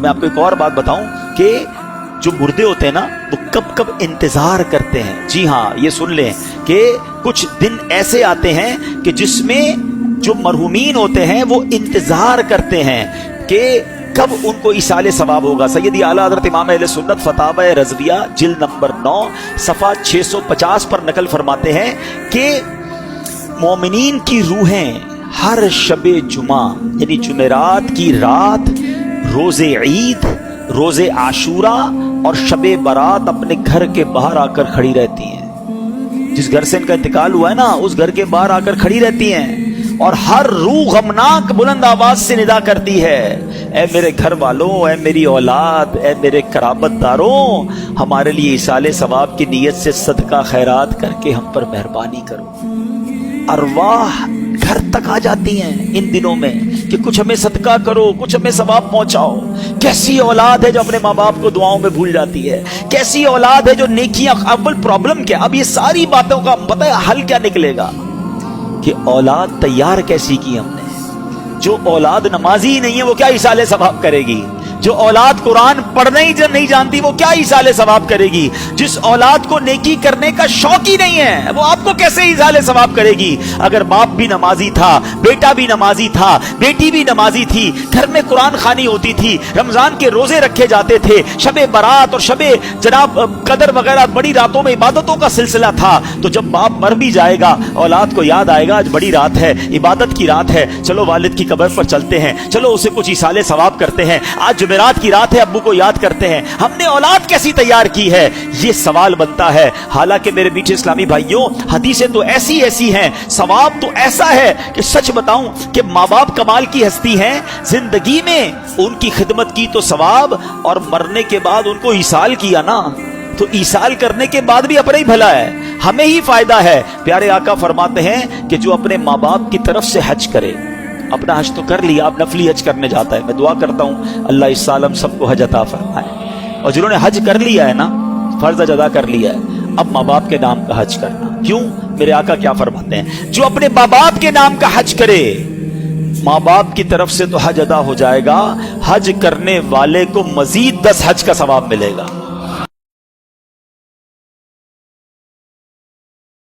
मैं आपको एक और बात बताऊं कि जो मुर्दे होते हैं ना वो कब कब इंतजार करते हैं। जी हाँ, ये सुन लें कि कुछ दिन ऐसे आते हैं कि जिसमें जो मरहूमीन होते हैं वो इंतजार करते हैं कि कब उनको इसाले सवाब होगा। सैयदी आला हज़रत इमाम अहले सुन्नत फतावा रज़विया जिल्द नंबर 9 सफ़ा 650 पर नकल फरमाते हैं कि मोमिनीन की रूहें हर शबे जुमा यानी जुमेरात की रात, रोजे ईद, रोजे आशूरा और शबे बारात अपने घर के बाहर आकर खड़ी रहती हैं। जिस घर से इनका इंतकाल हुआ है ना, उस घर के बाहर आकर खड़ी रहती हैं और हर रूह गमनाक बुलंद आवाज से निदा करती है, ऐ मेरे घर वालों, ऐ मेरी औलाद, ऐ मेरे कराबतदारों, हमारे लिए इसाले सवाब की नीयत से सदका खैरात करके हम पर मेहरबानी करो। अरवाह घर तक आ जाती हैं इन दिनों में कि कुछ हमें सदका करो, कुछ हमें सवाब पहुंचाओ। कैसी औलाद है जो अपने माँ बाप को दुआओं में भूल जाती है, कैसी औलाद है जो नेकियां। अव्वल प्रॉब्लम क्या, अब ये सारी बातों का पता है हल क्या निकलेगा कि औलाद तैयार कैसी की हमने। जो औलाद नमाजी ही नहीं है वो क्या इसाले सवाब करेगी। जो औलाद कुरान पढ़ने ही नहीं जानती वो क्या इसाले सवाब करेगी। जिस औलाद को नेकी करने का शौक ही नहीं है वो आपको कैसे इसाले सवाब करेगी। अगर बाप भी नमाजी था, बेटा भी नमाजी था, बेटी भी नमाजी थी, घर में कुरान खानी होती थी, रमजान के रोजे रखे जाते थे, शबे बारात और शबे जनाब कदर वगैरह बड़ी रातों में इबादतों का सिलसिला था, तो जब बाप मर भी जाएगा औलाद को याद आएगा आज बड़ी रात है, इबादत की रात है, चलो वालिद की कब्र पर चलते हैं, चलो उसे कुछ इसाले सवाब करते हैं, आज जुमेरात की रात है, अब्बू को याद करते हैं। हमने औलाद कैसी तैयार की है, ये सवाल बनता है। हालांकि मेरे मीठे इस्लामी भाइयों, हदीसें तो ऐसी ऐसी हैं, सवाब तो ऐसा है कि सच बताऊं कि माँ बाप कमाल की हस्ती हैं। जिंदगी में उनकी खिदमत की तो सवाब, और मरने के बाद उनको ईसाल किया ना, तो ईसाल करने के बाद भी अपना ही भला है, हमें ही फायदा है। प्यारे आका फरमाते हैं कि जो अपने माँ बाप की तरफ से हज करे, अपना हज तो कर लिया, अब नफली हज करने जाता है। मैं दुआ करता हूँ अल्लाह इस साल हम सबको हज अता फरमाए। और जिन्होंने हज कर लिया है ना, फर्ज अदा कर लिया है, अब माँ बाप के नाम का हज करना। क्यों? मेरे आका क्या फरमाते हैं, जो अपने माँ बाप के नाम का हज करे, माँ बाप की तरफ से तो हज अदा हो जाएगा, हज करने वाले को मजीद 10 हज का सवाब मिलेगा।